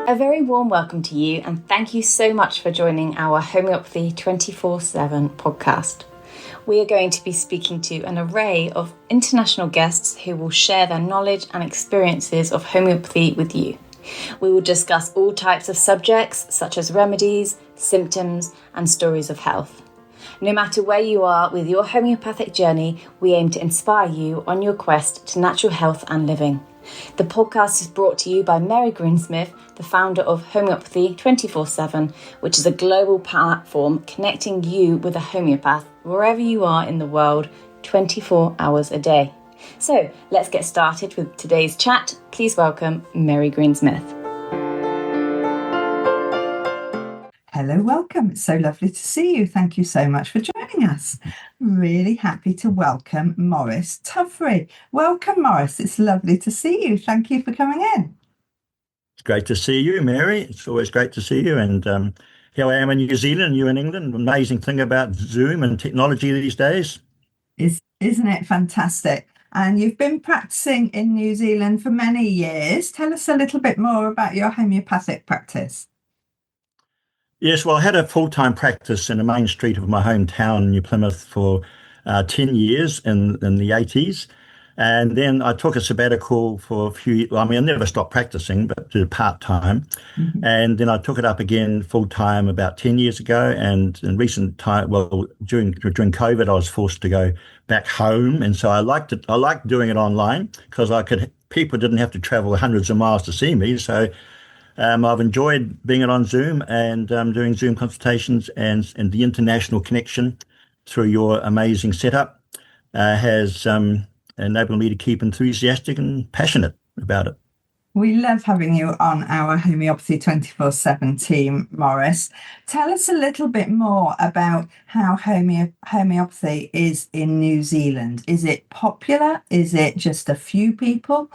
A very warm welcome to you, and thank you so much for joining our Homeopathy 24/7 podcast. We are going to be speaking to an array of international guests who will share their knowledge and experiences of homeopathy with you. We will discuss all types of subjects such as remedies, symptoms, and stories of health. No matter where you are with your homeopathic journey, we aim to inspire you on your quest to natural health and living. The podcast is brought to you by Mary Greensmith, the founder of Homeopathy 24/7, which is a global platform connecting you with a homeopath wherever you are in the world, 24 hours a day. So let's get started with today's chat. Please welcome Mary Greensmith. Hello, welcome. It's so lovely to see you. Thank you so much for joining us. Really happy to welcome Morris Tuffery. Welcome, Morris. It's lovely to see you. Thank you for coming in. It's great to see you, Mary. It's always great to see you. And here I am in New Zealand, you in England. Amazing thing about Zoom and technology these days. Isn't it fantastic? And you've been practicing in New Zealand for many years. Tell us a little bit more about your homeopathic practice. Yes, well, I had a full-time practice in the main street of my hometown, New Plymouth, for 10 years in the 80s. And then I took a sabbatical for a few years. Well, I mean, I never stopped practicing, but did part-time. Mm-hmm. And then I took it up again full-time about 10 years ago. And in recent time, well, during COVID, I was forced to go back home. And so I liked it. I liked doing it online because people didn't have to travel hundreds of miles to see me. So I've enjoyed being on Zoom and doing Zoom consultations, and the international connection through your amazing setup has enabled me to keep enthusiastic and passionate about it. We love having you on our Homeopathy 24/7 team, Morris. Tell us a little bit more about how homeopathy is in New Zealand. Is it popular? Is it just a few people?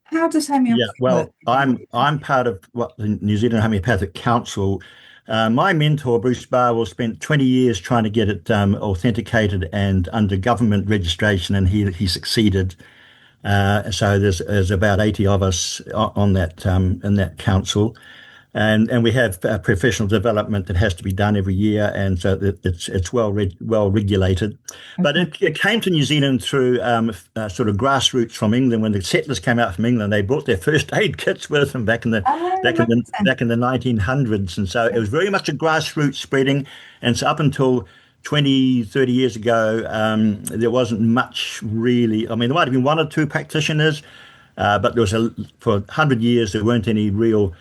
How does homeopathy work? I'm part of the New Zealand Homeopathic Council. My mentor, Bruce Barwell, spent 20 years trying to get it authenticated and under government registration, and he succeeded. So there's about 80 of us on that in that council. And we have professional development that has to be done every year, and so it's well regulated. But it came to New Zealand through sort of grassroots from England. When the settlers came out from England, they brought their first aid kits with them back in the 1900s, and so it was very much a grassroots spreading. And so up until 20, 30 years ago, there wasn't much really. I mean, there might have been one or two practitioners, but there was for 100 years there weren't any real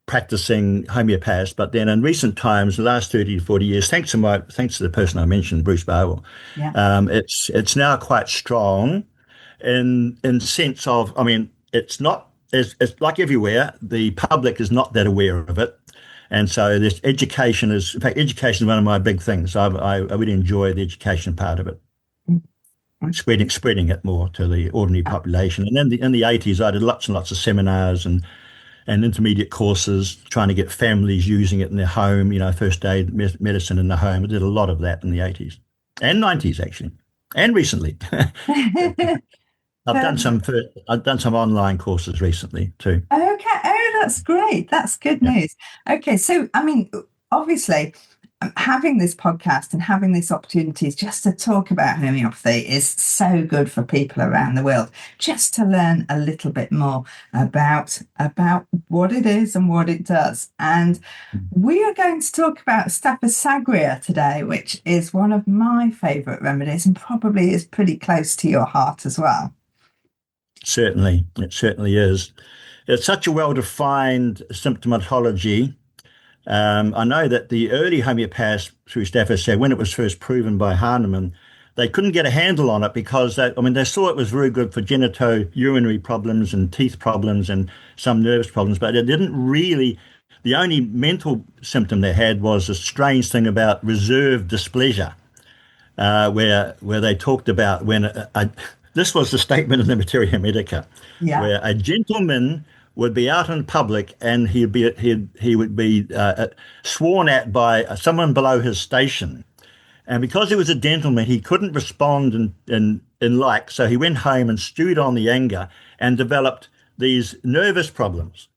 practicing homeopaths. But then in recent times, the last 30 to 40 years, thanks to the person I mentioned, Bruce Barwell, it's now quite strong in sense of, I mean, it's like everywhere, the public is not that aware of it. And so this education is one of my big things. I really enjoy the education part of it. Spreading it more to the ordinary population. And then in the 80s, I did lots and lots of seminars and intermediate courses trying to get families using it in their home, first aid medicine in the home. I did a lot of that in the 80s and 90s, actually, and recently. I've done some online courses recently too. Okay. Oh, that's great. That's good news. Okay. So, I mean, obviously, having this podcast and having these opportunities just to talk about homeopathy is so good for people around the world, just to learn a little bit more about what it is and what it does. And we are going to talk about Staphysagria today, which is one of my favourite remedies and probably is pretty close to your heart as well. Certainly, it certainly is. It's such a well-defined symptomatology. I know that the early homeopaths through Staphysagria, when it was first proven by Honeymoon, they couldn't get a handle on it because they saw it was very good for genitourinary problems and teeth problems and some nerves problems, but it didn't really. The only mental symptom they had was a strange thing about reserved displeasure, where they talked about when this was the statement in the materia medica, where a gentleman would be out in public and he would be sworn at by someone below his station, and because he was a gentleman, he couldn't respond in like. So he went home and stewed on the anger and developed these nervous problems.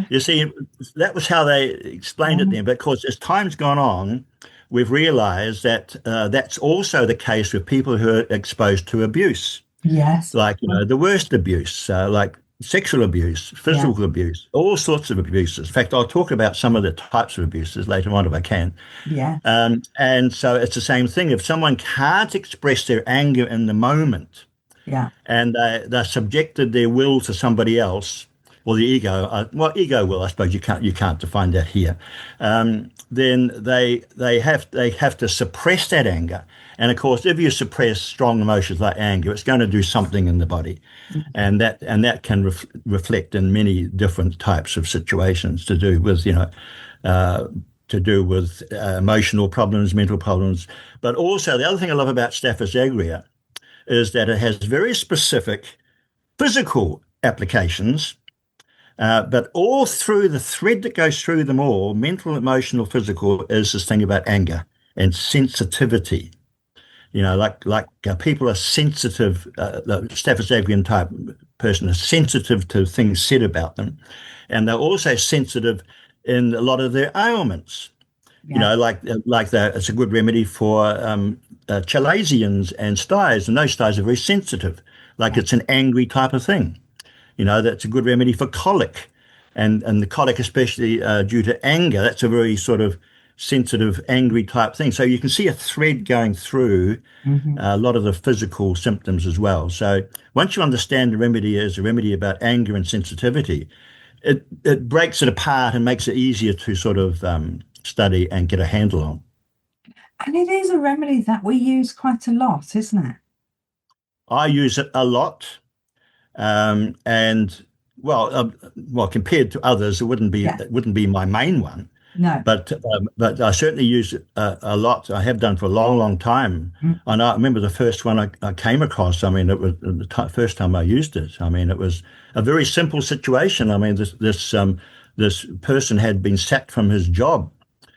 You see, that was how they explained it then. But of course, as time's gone on, we've realized that that's also the case with people who are exposed to abuse. Yes. Like, the worst abuse, like sexual abuse, physical abuse, all sorts of abuses. In fact, I'll talk about some of the types of abuses later on if I can. Yeah. And so it's the same thing. If someone can't express their anger in the moment, and they're subjected their will to somebody else, or the ego, ego will, I suppose you can't define that here. Then they have to suppress that anger. And of course, if you suppress strong emotions like anger, it's going to do something in the body, and that can reflect in many different types of situations to do with emotional problems, mental problems. But also, the other thing I love about Staphysagria is that it has very specific physical applications, but all through the thread that goes through them all, mental, emotional, physical, is this thing about anger and sensitivity. People are sensitive, the Staphysagrian type person is sensitive to things said about them. And they're also sensitive in a lot of their ailments. It's a good remedy for chalazions and styes, and those styes are very sensitive. It's an angry type of thing. That's a good remedy for colic, and the colic, especially due to anger, that's a very sort of sensitive, angry type thing. So you can see a thread going through a lot of the physical symptoms as well. So once you understand the remedy is a remedy about anger and sensitivity, it breaks it apart and makes it easier to sort of study and get a handle on. And it is a remedy that we use quite a lot, isn't it? I use it a lot. Compared to others, it wouldn't be my main one. No, but I certainly use it a lot. I have done for a long, long time. And I remember the first one I came across. I mean, it was the first time I used it. I mean, it was a very simple situation. I mean, this person had been sacked from his job.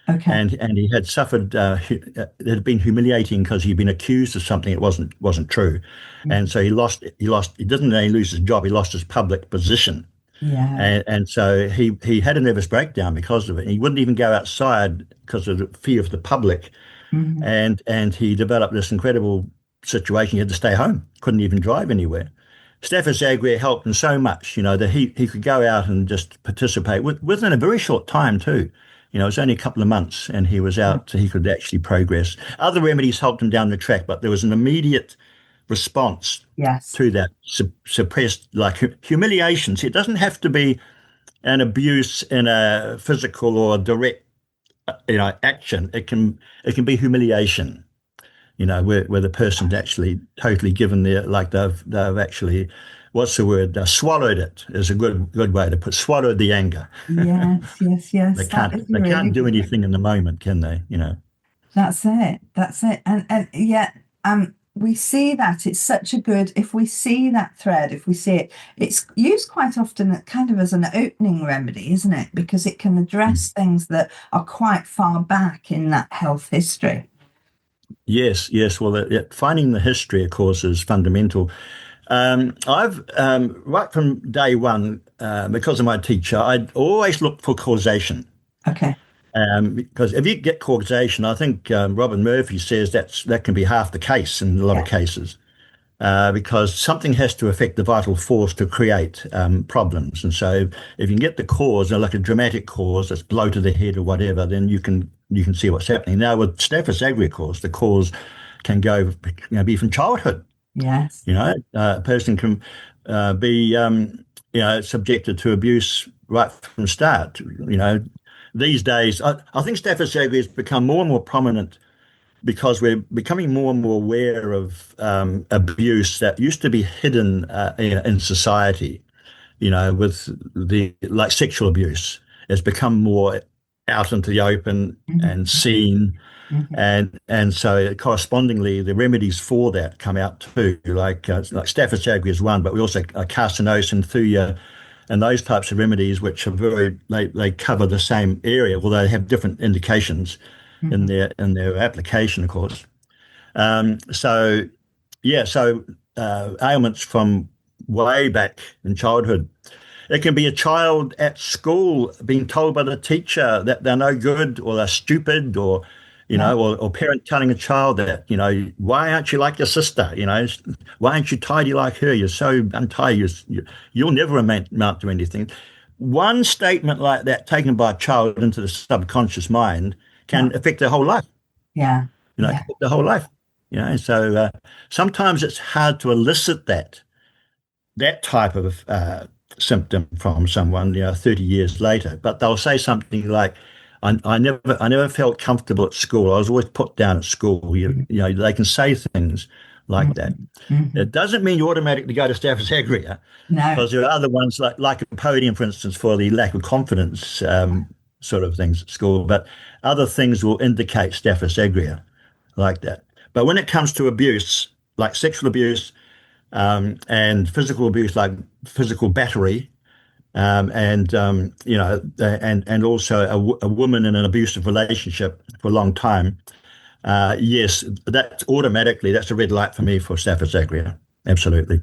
Okay. And he had suffered. It had been humiliating because he'd been accused of something that wasn't true, and so he lost. He didn't only lose his job; he lost his public position. Yeah. And so he had a nervous breakdown because of it. He wouldn't even go outside because of the fear of the public, and he developed this incredible situation. He had to stay home; couldn't even drive anywhere. Staphysagria helped him so much, that he could go out and just participate within a very short time too. It was only a couple of months and he was out, so he could actually progress. Other remedies helped him down the track, but there was an immediate response to that suppressed, like humiliation. See, it doesn't have to be an abuse in a physical or direct, action. It can be humiliation, where the person's actually totally given they've actually, what's the word? Swallowed it is a good way to put. Swallowed the anger. Yes. They can't do anything in the moment, can they? That's it. And yet, we see that it's such a good. If we see that thread, if we see it, it's used quite often, kind of as an opening remedy, isn't it? Because it can address things that are quite far back in that health history. Yes. Well, finding the history, of course, is fundamental. I've right from day one, because of my teacher, I'd always look for causation. Okay. Because if you get causation, I think Robin Murphy says that can be half the case in a lot of cases, because something has to affect the vital force to create problems. And so if you can get the cause, like a dramatic cause that's blow to the head or whatever, then you can see what's happening. Now with Staphysagria cause, the cause can be from childhood. Yes. A person can be subjected to abuse right from start. These days, I think Staphysagria has become more and more prominent because we're becoming more and more aware of abuse that used to be hidden in society. With like sexual abuse, it's become more out into the open and seen. And so correspondingly, the remedies for that come out too, like Staphysagria is one, but we also carcinosin, Thuja, and those types of remedies, which are they cover the same area, although they have different indications in their application, of course. So ailments from way back in childhood. It can be a child at school being told by the teacher that they're no good or they're stupid, or or parent telling a child that, why aren't you like your sister? Why aren't you tidy like her? You're so untidy. You'll never amount to anything. One statement like that taken by a child into the subconscious mind can affect their whole life. Yeah. The whole life. So sometimes it's hard to elicit that type of symptom from someone, 30 years later, but they'll say something like, I never felt comfortable at school. I was always put down at school. They can say things like that. It doesn't mean you automatically go to Staphysagria, No. because there are other ones like a podium, for instance, for the lack of confidence sort of things at school, but other things will indicate Staphysagria like that. But when it comes to abuse, like sexual abuse, and physical abuse, like physical battery, and also a woman in an abusive relationship for a long time, yes, that's a red light for me for Staphysagria. Absolutely.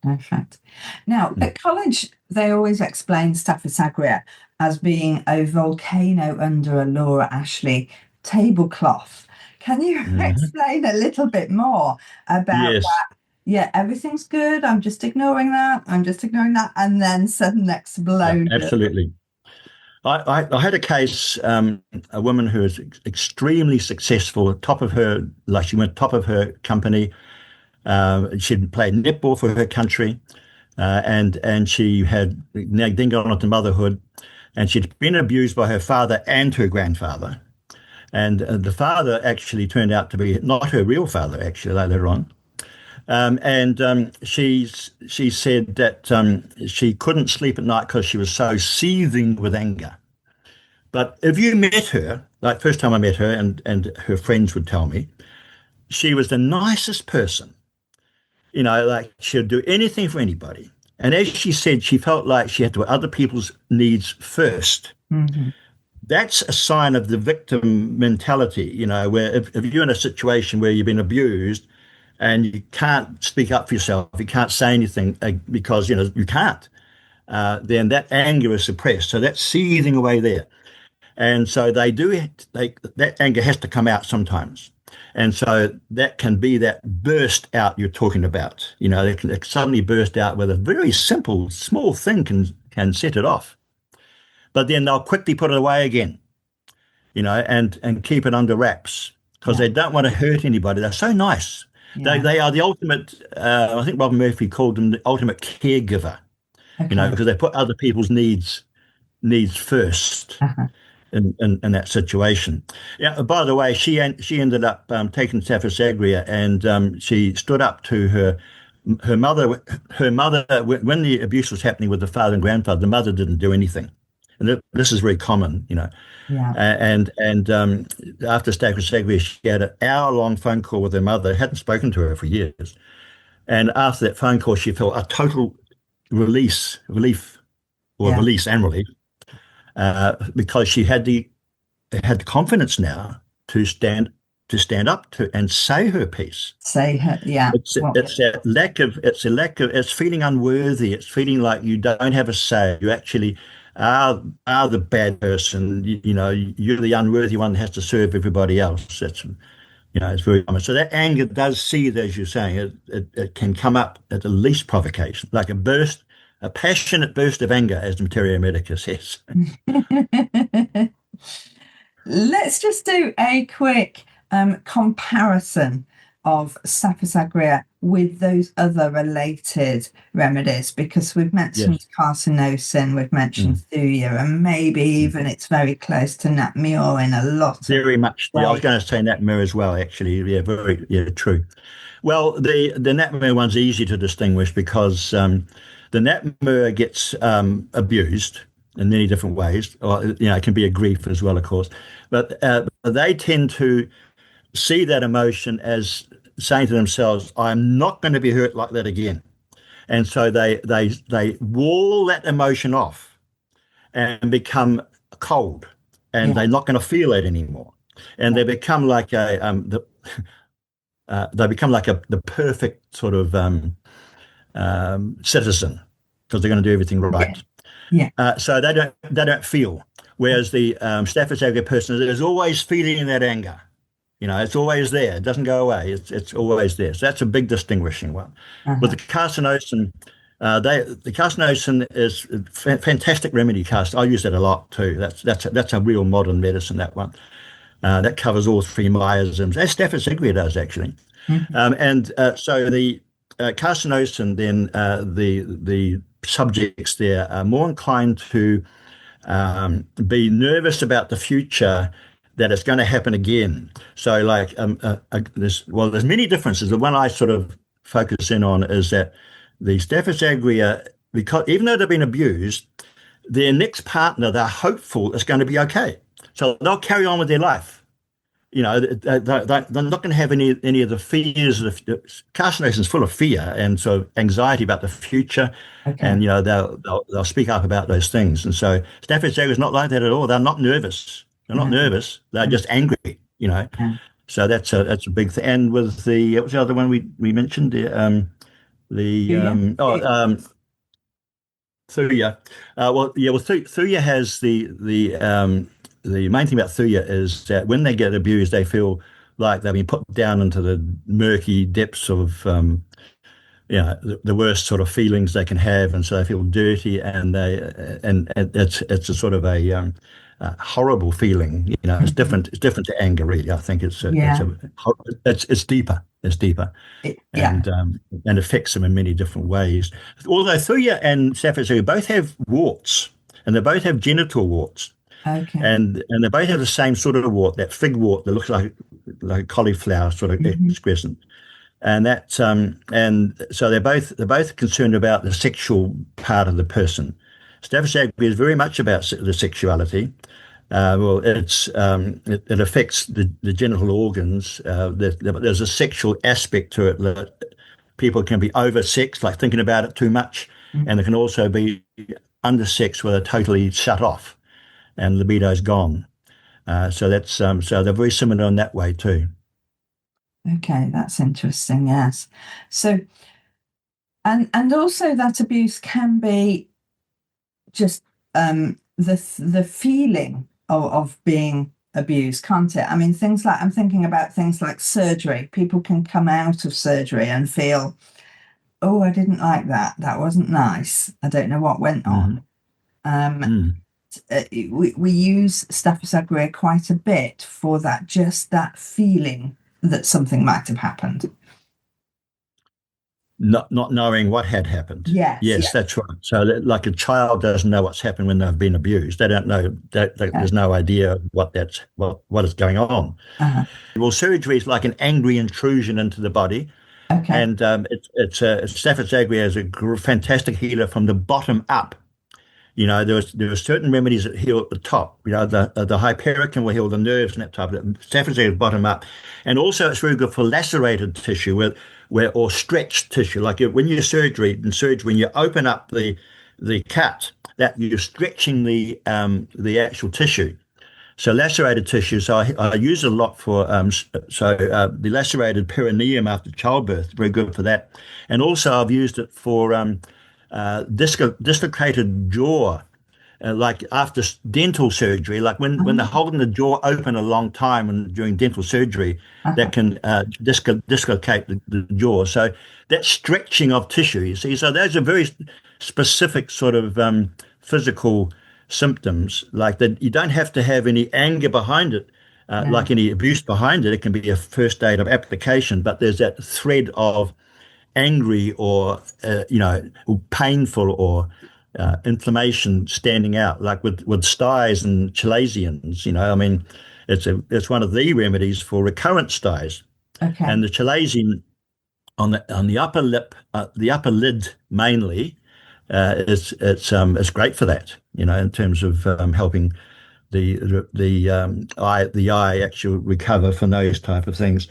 Perfect. Now, at college, they always explain Staphysagria as being a volcano under a Laura Ashley tablecloth. Can you explain a little bit more about Yes. that? Yeah, everything's good. I'm just ignoring that. And then sudden explosion. Yeah, absolutely. I had a case, a woman who was extremely successful, she went top of her company. She'd played netball for her country, and she had then gone on to motherhood, and she'd been abused by her father and her grandfather. And the father actually turned out to be not her real father, actually, later on. She said that she couldn't sleep at night because she was so seething with anger. But if you met her, like first time I met her, and her friends would tell me, she was the nicest person. Like she'd do anything for anybody. And as she said, she felt like she had to put other people's needs first. Mm-hmm. That's a sign of the victim mentality, where if you're in a situation where you've been abused and you can't speak up for yourself, you can't say anything because, you can't, then that anger is suppressed. So that's seething away there. And so that anger has to come out sometimes. And so that can be that burst out you're talking about. They can suddenly burst out with a very simple, small thing can set it off. But then they'll quickly put it away again, and keep it under wraps because they don't want to hurt anybody. They're so nice. Yeah. They are the ultimate, I think Robin Murphy called them the ultimate caregiver, because they put other people's needs first. In that situation. Yeah. By the way, she ended up taking Staphysagria, and she stood up to her mother. Her mother, when the abuse was happening with the father and grandfather, the mother didn't do anything, and this is very common, Yeah. And after Staphysagria, she had an hour-long phone call with her mother. Hadn't spoken to her for years, and after that phone call, she felt a total relief, and relief. Because she had the confidence now to stand up to and say her piece. It's feeling unworthy. It's feeling like you don't have a say. You actually are the bad person. You're the unworthy one that has to serve everybody else. That's it's very common. So that anger does seethe, as you're saying. It can come up at the least provocation, like a passionate burst of anger, as materia medica says. Let's just do a quick comparison of Staphysagria with those other related remedies, because we've mentioned carcinosin, we've mentioned Thuja, and maybe even it's very close to Natmur in a lot. Very much. I was going to say Natmur as well, actually. Yeah, true. Well, the Natmur one's easy to distinguish because the Natmur gets abused in many different ways, or it can be a grief as well, of course. But they tend to see that emotion as saying to themselves, "I'm not going to be hurt like that again," and so they wall that emotion off and become cold, and they're not going to feel it anymore, and they become like the perfect sort of citizen. because they're going to do everything Yeah. right. Yeah. So they don't feel. Whereas the Staphysagria person is always feeling that anger. It's always there. It doesn't go away. It's always there. So that's a big distinguishing one. With the carcinosin, the carcinosin is a fantastic remedy. I use that a lot too. That's a real modern medicine. That one that covers all three miasms, as Staphysagria does actually. So the carcinosin, then the subjects there are more inclined to be nervous about the future, that it's going to happen again. So like there's many differences. The one I sort of focus in on is that the Staphysagria, because even though they've been abused, their next partner, they're hopeful it's going to be okay. So they'll carry on with their life. They're not going to have any of the fears. Carcinosin is full of fear and sort of anxiety about the future, and they'll speak up about those things. And so Staphysagria is not like that at all. They're not nervous. They're not nervous. They're just angry. So that's a big thing. And with the what was the other one we mentioned? Thuja. Thuja has the main thing about Thuja is that when they get abused, they feel like they've been put down into the murky depths of the worst sort of feelings they can have, and so they feel dirty, and it's a sort of a horrible feeling. It's different. It's different to anger, really. I think it's deeper. It's deeper, and affects them in many different ways. Although Thuja and Staphysagria both have warts, and they both have genital warts. Okay. And they both have the same sort of wart, that fig wart that looks like a cauliflower sort of excrescent. And that and so they're both concerned about the sexual part of the person. Staphysagria is very much about the sexuality. It affects the genital organs. There's a sexual aspect to it that people can be oversexed, like thinking about it too much, and there can also be undersexed where they're totally shut off and libido's gone. So they're very similar in that way too. Okay, that's interesting. Yes. So, and also that abuse can be just the feeling of being abused, can't it? I mean, I'm thinking about things like surgery. People can come out of surgery and feel, oh, I didn't like that. That wasn't nice. I don't know what went on. We use Staphysagria quite a bit for that, just that feeling that something might have happened. Not knowing what had happened. Yes, that's right. So like a child doesn't know what's happened when they've been abused. They don't know. There's no idea what is going on. Well, surgery is like an angry intrusion into the body. Okay. And Staphysagria is a fantastic healer from the bottom up. There are certain remedies that heal at the top. The Hypericum will heal the nerves and that type of it. Staphysagria is bottom up. And also it's very good for lacerated tissue or stretched tissue. Like when you're in surgery, when you open up the cut, that you're stretching the actual tissue. So lacerated tissue, so I use it a lot for, the lacerated perineum after childbirth, very good for that. And also I've used it for dislocated jaw, like after dental surgery, like when they're holding the jaw open a long time and during dental surgery, that can dislocate the jaw. So that stretching of tissue, you see, so those are very specific sort of physical symptoms, like that. You don't have to have any anger behind it, like any abuse behind it. It can be a first aid of application, but there's that thread of angry or painful or inflammation standing out, like with Styes and chalazions. I mean, it's one of the remedies for recurrent Styes. Okay. And the chalazion on the upper lip, the upper lid mainly, it's great for that. In terms of helping the eye actually recover from those type of things.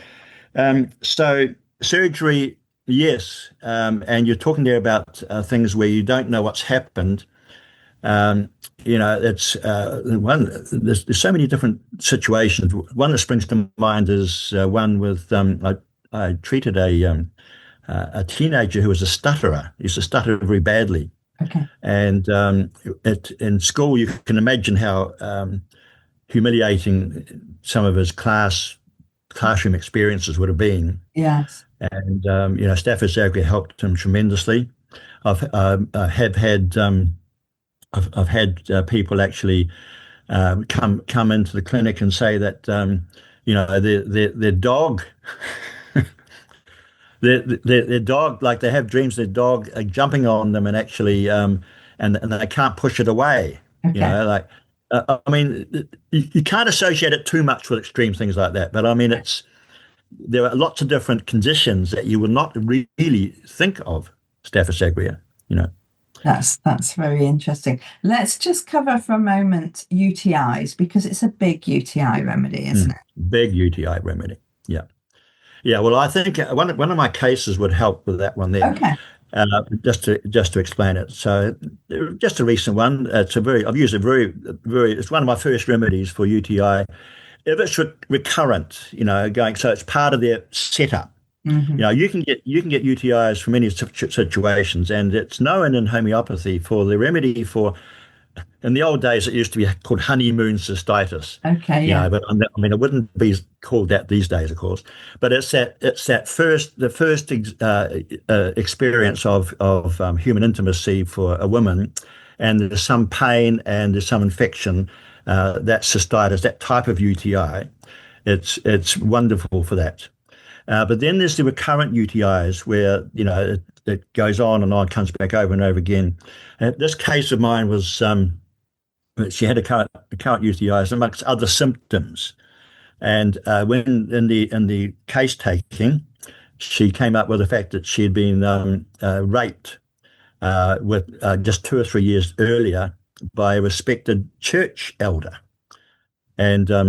So surgery. Yes, and you're talking there about things where you don't know what's happened. It's there's so many different situations. One that springs to mind is one with I treated a teenager who was a stutterer. He used to stutter very badly, Okay. And in school, you can imagine how humiliating some of his classroom experiences would have been. Yes. And Staphysagria helped him tremendously. I've had people actually come into the clinic and say that their dog their dog, like they have dreams their dog are jumping on them and actually and they can't push it away. Okay. Like I mean, you can't associate it too much with extreme things like that. But I mean, there are lots of different conditions that you would not really think of Staphysagria. That's very interesting. Let's just cover for a moment UTIs, because it's a big UTI remedy, isn't it? Big UTI remedy. Yeah. Yeah, well, I think one of my cases would help with that one there. Okay. Just to explain it. So, just a recent one. I've used it very. It's one of my first remedies for UTI. If it's recurrent, so it's part of their setup. Mm-hmm. You can get UTIs from many situations, and it's known in homeopathy for the remedy for. In the old days, it used to be called Honeymoon Cystitis. Okay, yeah. But I mean, it wouldn't be called that these days, of course. But it's the first experience of human intimacy for a woman, and there's some pain and there's some infection. That's cystitis, that type of UTI. It's wonderful for that. But then there's the recurrent UTIs where it goes on, comes back over and over again. This case of mine was she had a current UTIs amongst other symptoms, and when in the case taking, she came up with the fact that she had been raped with just 2 or 3 years earlier by a respected church elder, and I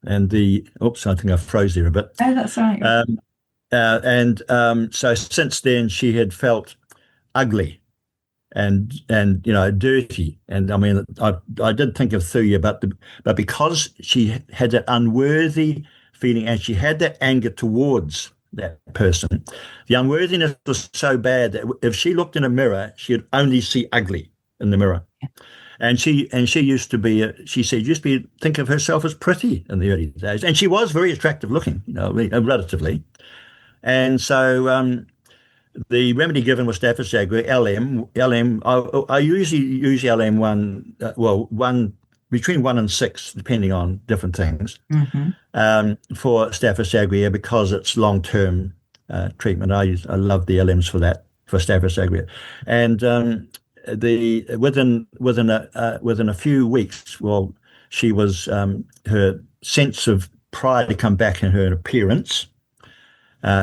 think I froze there a bit. Oh, that's right. So since then she had felt ugly and dirty, and I mean I did think of Thuja, but because she had that unworthy feeling and she had that anger towards that person, the unworthiness was so bad that if she looked in a mirror, she'd only see ugly in the mirror. And she used to be, she said, think of herself as pretty in the early days, and she was very attractive looking, relatively. And so the remedy given was Staphysagria, LM. I usually use LM1, between 1 and 6, depending on different things, for Staphysagria, because it's long-term treatment. I love the LMs for that, for Staphysagria. And within a few weeks, well, she was her sense of pride had come back in her appearance.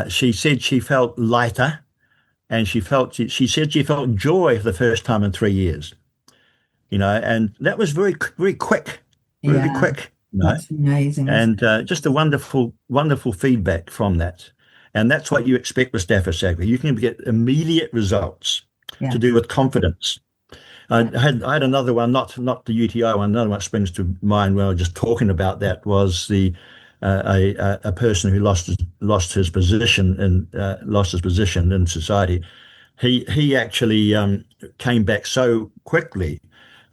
She said she felt lighter, and she said she felt joy for the first time in 3 years. And that was very, very quick, really quick. That's amazing. And just a wonderful, wonderful feedback from that. And that's what you expect with Staphysagria. You can get immediate results to do with confidence. I had another one, not the UTI one. Another one that springs to mind when I was just talking about that was a person who lost his position in society. He actually came back so quickly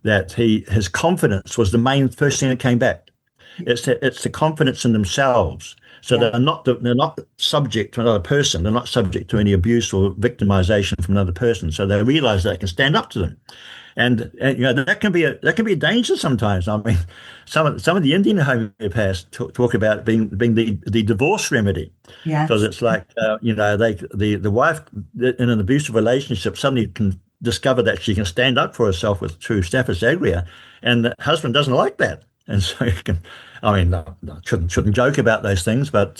that his confidence was the main first thing that came back. It's the confidence in themselves. So they're not subject to another person. They're not subject to any abuse or victimization from another person. So they realize they can stand up to them, and that can be a danger sometimes. I mean, some of the Indian homeopaths talk about being the divorce remedy, because it's like the wife in an abusive relationship suddenly can discover that she can stand up for herself with true Staphysagria, and the husband doesn't like that. And so you can, I mean, shouldn't joke about those things, but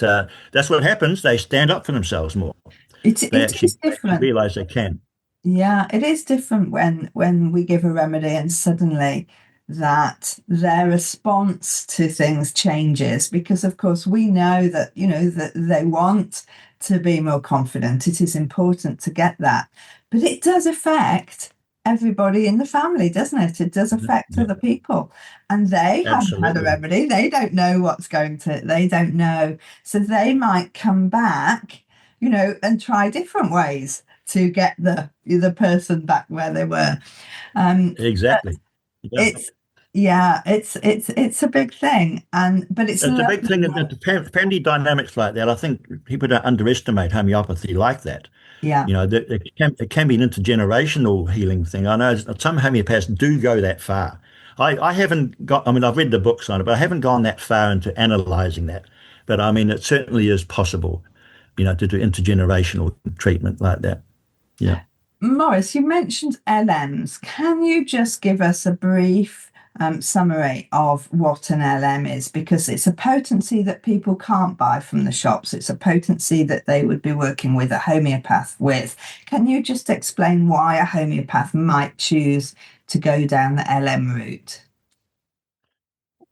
that's what happens. They stand up for themselves more. It is different. They realize they can. Yeah, it is different when we give a remedy and suddenly that their response to things changes, because of course we know that that they want to be more confident. It is important to get that, but it does affect everybody in the family, doesn't it? It does affect other people, and they haven't had a remedy. They don't know they don't know. So they might come back, and try different ways to get the person back where they were. Exactly. Yeah. It's a big thing, but it's It's a big thing lovely. that the family dynamics like that. I think people don't underestimate homeopathy like that. Yeah. It can be an intergenerational healing thing. I know some homeopaths do go that far. I haven't got, I mean, I've read the books on it, but I haven't gone that far into analyzing that. But I mean, it certainly is possible, to do intergenerational treatment like that. Yeah. Morris, you mentioned LMs. Can you just give us a brief summary of what an LM is? Because it's a potency that people can't buy from the shops. It's a potency that they would be working with a homeopath with. Can you just explain why a homeopath might choose to go down the LM route?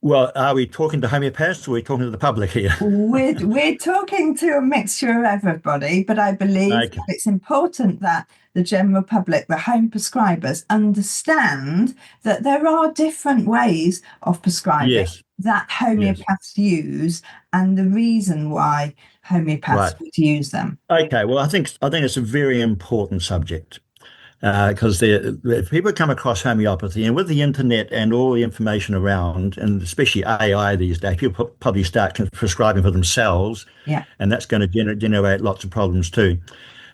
Well, are we talking to homeopaths or are we talking to the public here? We're talking to a mixture of everybody, but I believe Okay. that it's important that the general public, the home prescribers, understand that there are different ways of prescribing Yes. that Yes. homeopaths use and the reason why Right. homeopaths would use them. Okay. Well, I think it's a very important subject. Because people come across homeopathy, and with the internet and all the information around, and especially AI these days, people probably start prescribing for themselves, Yeah. and that's going to generate lots of problems too.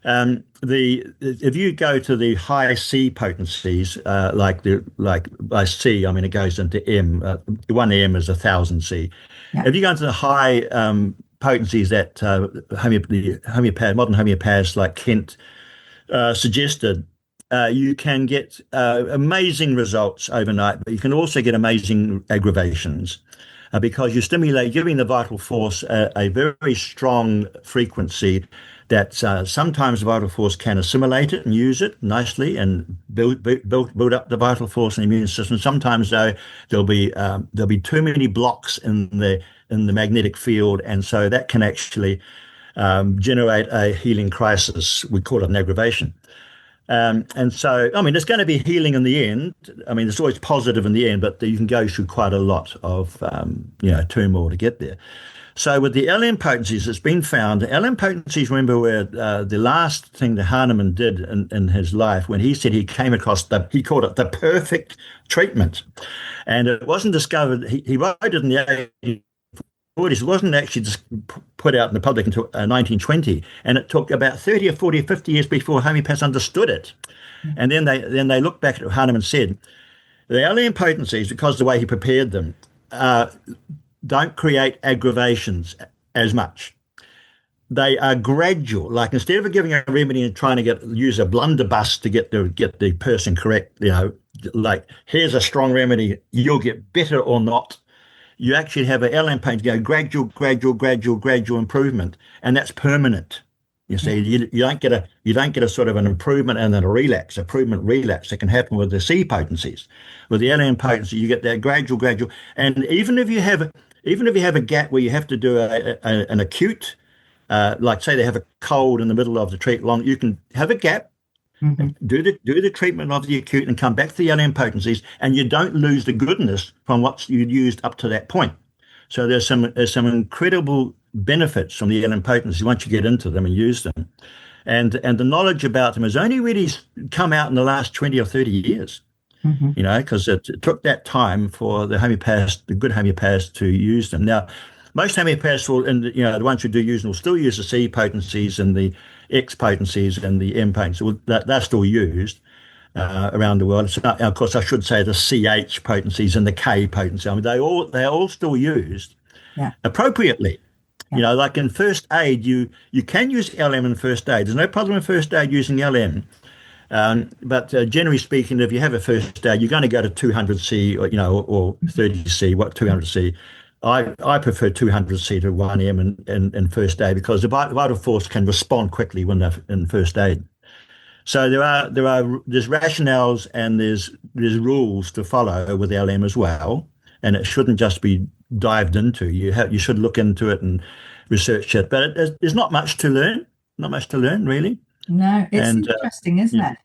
If you go to the high C potencies, like by C, I mean it goes into M. 1 M is 1,000 C. Yeah. If you go into the high potencies that modern homeopaths like Kent suggested, you can get amazing results overnight, but you can also get amazing aggravations because you're giving the vital force a very strong frequency that sometimes the vital force can assimilate it and use it nicely and build up the vital force and immune system. Sometimes though there'll be too many blocks in the magnetic field, and so that can actually generate a healing crisis. We call it an aggravation. And so, I mean, there's going to be healing in the end. I mean, it's always positive in the end, but you can go through quite a lot of, turmoil to get there. So with the LM potencies, it's been found, LM potencies, remember, were the last thing that Hahnemann did in his life when he said he came across he called it the perfect treatment. And it wasn't discovered, he wrote it in the 40s. It wasn't actually just put out in the public until 1920, and it took about 30 or 40 or 50 years before homeopaths understood it. And then they looked back at what Hahnemann said. The alien potencies, because of the way he prepared them, don't create aggravations as much. They are gradual. Like instead of giving a remedy and trying to use a blunderbuss to get the person correct, like here's a strong remedy, you'll get better or not. You actually have an LM pain go gradual improvement, and that's permanent. You see, you don't get a sort of an improvement and then a relapse, improvement relapse that can happen with the C potencies. With the LM potency, you get that gradual, and even if you have a gap where you have to do an acute, like say they have a cold in the middle of the treatment, you can have a gap. Mm-hmm. Do the treatment of the acute and come back to the LM potencies, and you don't lose the goodness from what you'd used up to that point. So there's some incredible benefits from the LM potencies once you get into them and use them, and the knowledge about them has only really come out in the last 20 or 30 years. Mm-hmm. Because it took that time for the good homeopaths to use them. Now, most homeopaths will, and the ones who do use them will still use the C potencies and the X potencies and the M potencies. Well, they're still used around the world. Of course, I should say the CH potencies and the K potencies. I mean, they're all still used appropriately. Yeah. Like in first aid, you can use LM in first aid. There's no problem in first aid using LM. But generally speaking, if you have a first aid, you're going to go to 200C or 30C, 200C. I prefer 200C to 1M in first aid because the vital force can respond quickly when they're in first aid. So there's rationales and there's rules to follow with LM as well, and it shouldn't just be dived into. You should look into it and research it, but there's not much to learn. Not much to learn, really. No, it's interesting, isn't it?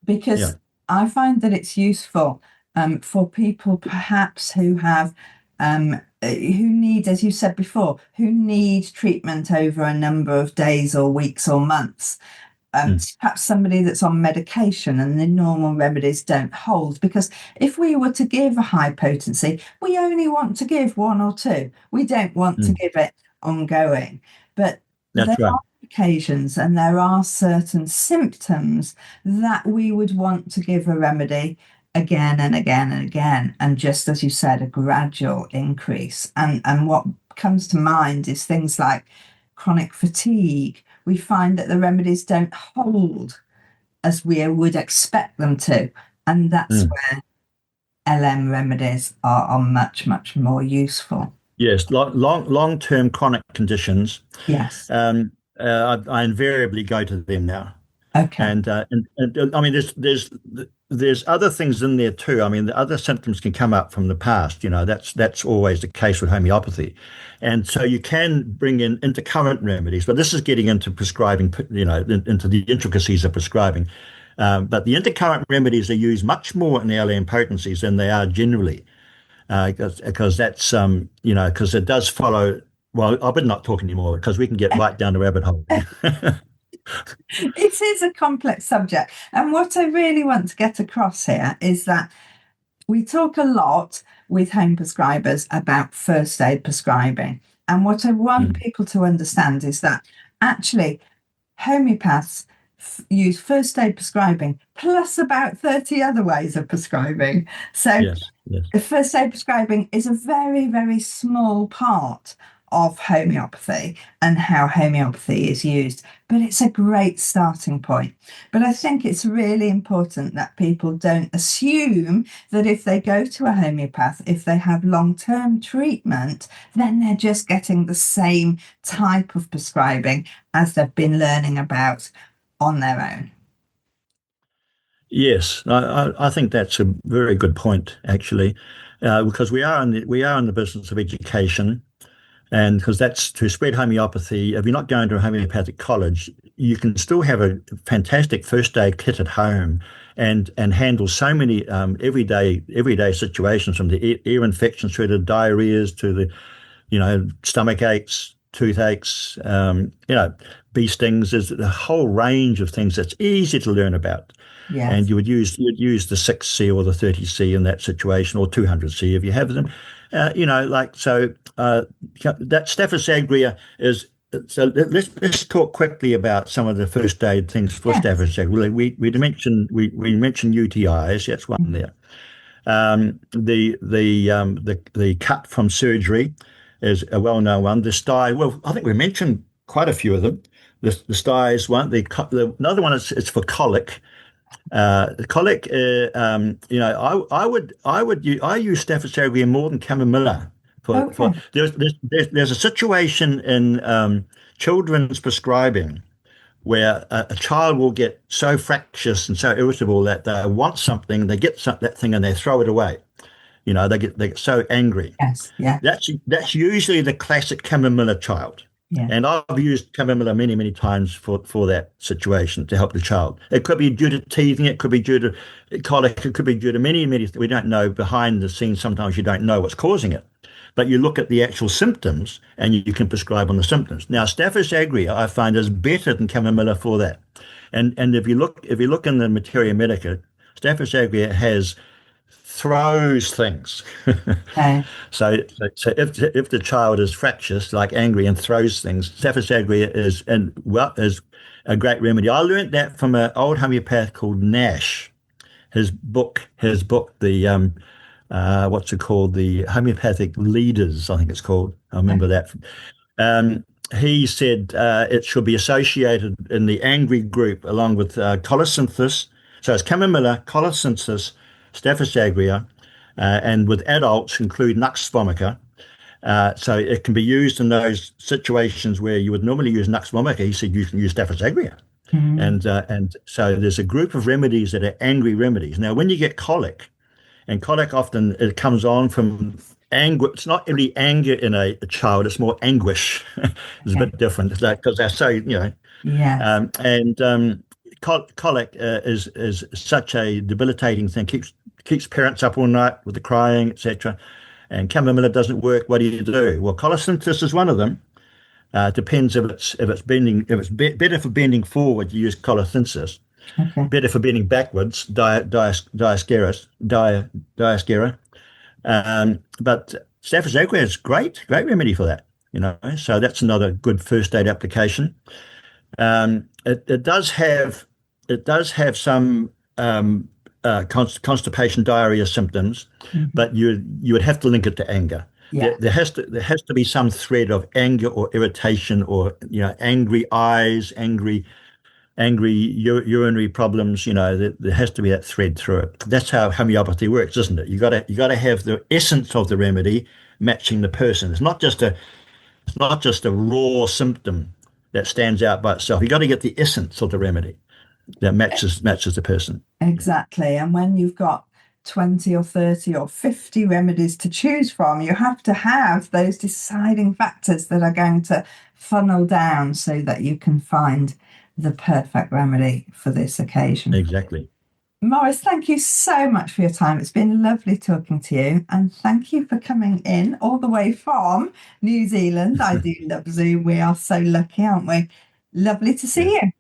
Because I find that it's useful for people perhaps who have who need, as you said before, who need treatment over a number of days or weeks or months. Mm. perhaps somebody that's on medication and the normal remedies don't hold. Because if we were to give a high potency, we only want to give one or two. We don't want to Mm. give it ongoing. But there That's right. are occasions and there are certain symptoms that we would want to give a remedy again and again and again. And just as you said, a gradual increase. And what comes to mind is things like chronic fatigue. We find that the remedies don't hold as we would expect them to. And that's Mm. where LM remedies are much, much more useful. Yes, long-term chronic conditions. Yes. I invariably go to them now. Okay. And I mean, there's other things in there too. I mean, the other symptoms can come up from the past. That's always the case with homeopathy, and so you can bring in intercurrent remedies. But this is getting into prescribing, into the intricacies of prescribing. But the intercurrent remedies are used much more in the LM potencies than they are generally, because that's because it does follow. Well, I better not talk anymore because we can get right down the rabbit hole. It is a complex subject. And what I really want to get across here is that we talk a lot with home prescribers about first aid prescribing. And what I want Mm. people to understand is that actually homeopaths use first aid prescribing plus about 30 other ways of prescribing. So Yes, yes. first aid prescribing is a very, very small part of homeopathy and how homeopathy is used, but it's a great starting point. But I think it's really important that people don't assume that if they go to a homeopath, if they have long-term treatment, then they're just getting the same type of prescribing as they've been learning about on their own. Yes, I think that's a very good point, actually, because we are in the business of education, and because that's to spread homeopathy. If you're not going to a homeopathic college, you can still have a fantastic first aid kit at home, and handle so many everyday situations, from the ear infections through to diarrheas to the stomach aches, toothaches, bee stings. There's a whole range of things that's easy to learn about. And Yes. you'd use the 6C or the 30C in that situation, or 200C if you have them. That Staphysagria is. So let's talk quickly about some of the first aid things for Yes. Staphysagria. We mentioned UTIs. That's one there. The cut from surgery is a well-known one. The Styes, well, I think we mentioned quite a few of them. The Styes one. Another one is for colic. Colic, I use Staphysagria more than Chamomilla. For Okay. there's a situation in children's prescribing where a child will get so fractious and so irritable that they want something, they get that thing and they throw it away. They get so angry. Yes. Yeah. That's usually the classic Chamomilla child. Yeah. And I've used Chamomilla many, many times for that situation to help the child. It could be due to teething, it could be due to colic, it could be due to many, many. We don't know behind the scenes. Sometimes you don't know what's causing it. But you look at the actual symptoms and you can prescribe on the symptoms. Now, Staphysagria, I find, is better than Chamomilla for that. And if you look in the materia medica, Staphysagria throws things. Okay. So if the child is fractious, like angry, and throws things, Staphysagria is a great remedy. I learned that from an old homeopath called Nash. His book, the what's it called? The Homeopathic Leaders, I think it's called. I remember that. He said it should be associated in the angry group along with colocynthis. So it's Chamomilla, colocynthis, Staphysagria, and with adults include Nux vomica. So it can be used in those situations where you would normally use Nux vomica. He said you can use Staphysagria. Mhm. And so there's a group of remedies that are angry remedies. Now, when you get colic, and colic often it comes on from anger. It's not really anger in a child; it's more anguish. It's a Okay. bit different because they're so Yes. and colic is such a debilitating thing. Keeps parents up all night with the crying, etc. And chamomilla doesn't work. What do you do? Well, colocynthis is one of them. Depends if it's better for bending forward, you use colithensis. Okay. Better for bending backwards, Diascera. But Staphysagria is great remedy for that. So that's another good first aid application. It does have some constipation, diarrhea symptoms, but you would have to link it to anger. Yeah. There has to be some thread of anger or irritation, or angry eyes, angry urinary problems. There has to be that thread through it. That's how homeopathy works, isn't it? You got to have the essence of the remedy matching the person. It's not just a raw symptom that stands out by itself. You got to get the essence of the remedy that matches the person. Exactly. And when you've got 20 or 30 or 50 remedies to choose from, you have to have those deciding factors that are going to funnel down so that you can find the perfect remedy for this occasion. Exactly. Morris, thank you so much for your time. It's been lovely talking to you, and thank you for coming in all the way from New Zealand. I do love Zoom. We are so lucky, aren't we? Lovely to see you.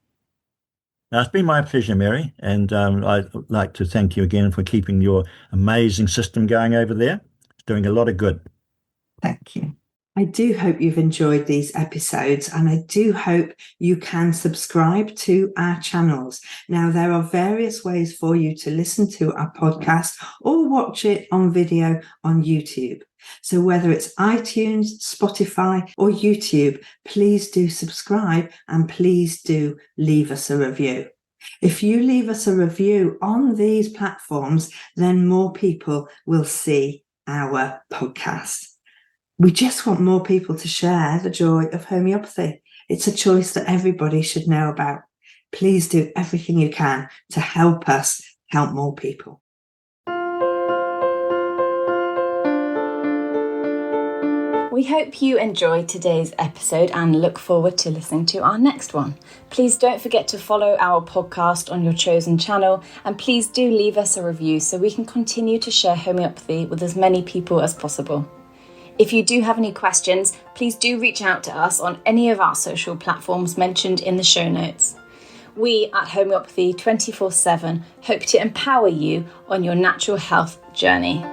It's been my pleasure, Mary, and I'd like to thank you again for keeping your amazing system going over there. It's doing a lot of good. Thank you. I do hope you've enjoyed these episodes, and I do hope you can subscribe to our channels. Now, there are various ways for you to listen to our podcast or watch it on video on YouTube. So whether it's iTunes, Spotify, or YouTube, please do subscribe and please do leave us a review. If you leave us a review on these platforms, then more people will see our podcast. We just want more people to share the joy of homeopathy. It's a choice that everybody should know about. Please do everything you can to help us help more people. We hope you enjoyed today's episode and look forward to listening to our next one. Please don't forget to follow our podcast on your chosen channel, and please do leave us a review so we can continue to share homeopathy with as many people as possible. If you do have any questions, please do reach out to us on any of our social platforms mentioned in the show notes. We at Homeopathy 24/7 hope to empower you on your natural health journey.